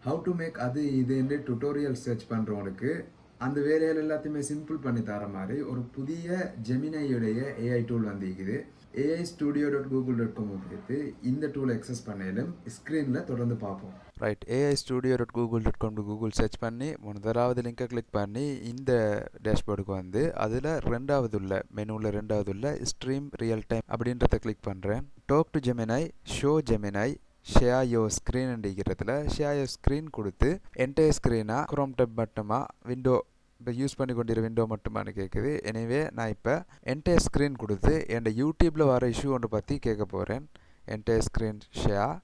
How to make அது இதுன்னு tutorial search பண்ணுறவங்களுக்கு அந்த வேலைகள் எல்லாத்தையுமே சிம்பிள் பண்ணி தர மாதிரி ஒரு புதிய ஜெமினையுடைய ஏஐ டூல் வந்திருக்குது. ஏஐ studio.google.com எடுத்து இந்த டூல் எக்ஸஸ் பண்ணாலும் ஸ்க்ரீனில் தொடர்ந்து பார்ப்போம். Right, AI studio.google.com Google search பண்ணி முதலாவது லிங்கை கிளிக் பண்ணி இந்த டேஷ்போர்டுக்கு வந்து அதில் ரெண்டாவது உள்ள ஸ்ட்ரீம் ரியல் டைம் அப்படின்றத கிளிக் பண்ணுறேன். Talk to Gemini, show Gemini, share your screen அப்படிங்கிறதுல ஷேர் யோர் ஸ்க்ரீன் கொடுத்து என்டையர் ஸ்க்ரீனாக குரோம் டேப் மட்டுமா விண்டோ இப்போ யூஸ் பண்ணி கொண்டிருக்கிற விண்டோ மட்டுமானு கேட்குது. எனவே நான் இப்போ என்டையர் ஸ்க்ரீன் கொடுத்து என் யூடியூப்பில் வர இஷ்யூ ஒன்று பற்றி கேட்க போகிறேன். என்டையர் ஸ்க்ரீன் ஷேர்,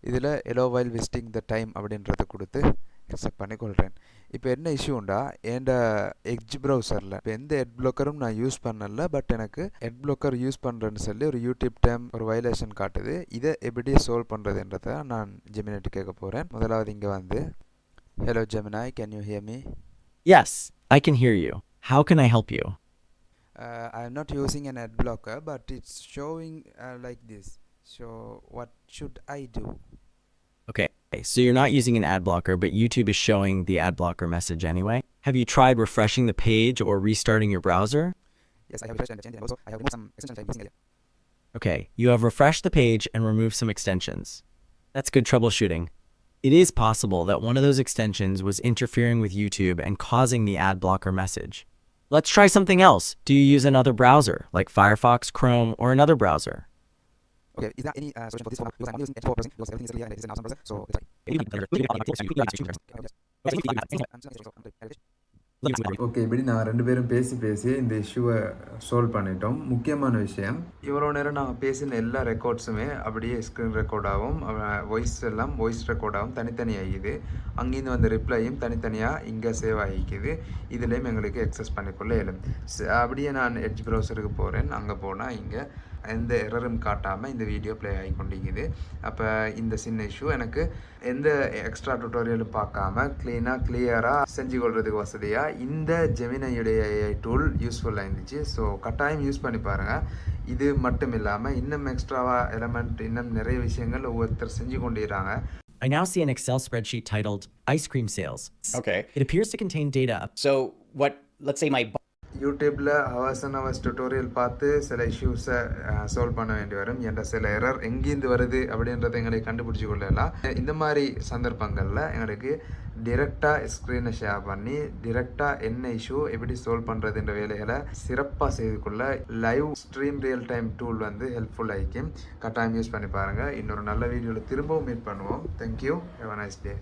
இதில் alloy while visiting the time அப்படின்றத கொடுத்து அக்செப்ட் பண்ணி கொள்கிறேன். இப்போ என்ன இஷ்யூண்டா, என் எட்ஜ் ப்ரௌசரில் இப்போ எந்த ஹெட் ப்ளாக்கரும் நான் யூஸ் பண்ணல, பட் எனக்கு ஹெட் ப்ளாக்கர் யூஸ் பண்ணுறேன்னு சொல்லி ஒரு யூடியூப் டைம் ஒரு வயலேஷன் காட்டுது. இதை எப்படி சால்வ் பண்ணுறதுன்றதை நான் ஜெமினிட்டு கேட்க போகிறேன். முதலாவது இங்கே வந்து hello Gemini, can you hear me? Yes, I can hear you. How can I help you? I am not using an ad blocker, but it's showing like this. So what should I do? Okay, so you're not using an ad blocker, but YouTube is showing the ad blocker message anyway. Have you tried refreshing the page or restarting your browser? Yes, I have refreshed and changed, and also I have removed some extensions I'm using earlier. Okay, you have refreshed the page and removed some extensions. That's good troubleshooting. It is possible that one of those extensions was interfering with YouTube and causing the ad blocker message. Let's try something else. Do you use another browser, like Firefox, Chrome, or another browser? Okay, is there any solution for this one? Because I'm only using Edge for browsing, because everything is clear and it is an awesome browser, so it's okay, இப்படி நான் 2 பேரும் பேசி இந்த இஷ்யூவை solve பண்ணிட்டோம். முக்கியமான விஷயம், இவ்வளோ நேரம் நாங்கள் பேசின எல்லா ரெக்கார்ட்ஸுமே அப்படியே ஸ்க்ரீன் ரெக்கார்டாகவும் வாய்ஸ் ரெக்கார்டாகவும் தனித்தனியாகிது. அங்கேருந்து வந்த ரிப்ளையும் தனித்தனியாக இங்கே சேவ் ஆகிக்குது. இதுலேயும் எங்களுக்கு எக்ஸஸ் பண்ணிக்கொள்ள இயலும். அப்படியே நான் எட்ஜ் ப்ரௌசருக்கு போகிறேன். அங்கே போனால் இங்கே எந்த எரரும் காட்டாமல் இந்த வீடியோ ப்ளே ஆகி கொண்டிருக்குது. அப்போ இந்த சின்ன இஷ்யூ எனக்கு எந்த எக்ஸ்ட்ரா டுட்டோரியலும் பார்க்காம கிளியராக செஞ்சு கொள்றதுக்கு வசதியாக இந்த ஜெமினையுடைய ஏஐ டூல் யூஸ்ஃபுல்லாக இருந்துச்சு. ஸோ கட்டாயம் யூஸ் பண்ணி பாருங்கள். இது மட்டும் இல்லாமல் இன்னும் எக்ஸ்ட்ராவாக எலமெண்ட் இன்னும் நிறைய விஷயங்கள் ஒவ்வொருத்தர் செஞ்சு கொண்டிருக்காங்க. I now see an Excel spreadsheet titled Ice Cream Sales. Okay. It appears to contain data. So let's say my யூடியூப்பில் ஹவர்ஸ் டுட்டோரியல் பார்த்து சில இஷ்யூஸை சால்வ் பண்ண வேண்டி வரும். என்ற சில எரர் எங்கேருந்து வருது அப்படின்றத எங்களுக்கு கண்டுபிடிச்சி கொள்ளலாம். இந்த மாதிரி சந்தர்ப்பங்களில் எங்களுக்கு டிரெக்டாக ஸ்க்ரீனை ஷேர் பண்ணி டிரெக்டாக என்ன இஷ்யூ எப்படி சால்வ் பண்ணுறதுன்ற வேலைகளை சிறப்பாக செய்து கொள்ள live stream real time tool வந்து ஹெல்ப்ஃபுல் ஆகிக்கும். கட்டாயம் யூஸ் பண்ணி பாருங்கள். இன்னொரு நல்ல வீடியோவில் திரும்பவும் மீட் பண்ணுவோம். Thank you. Have a nice day.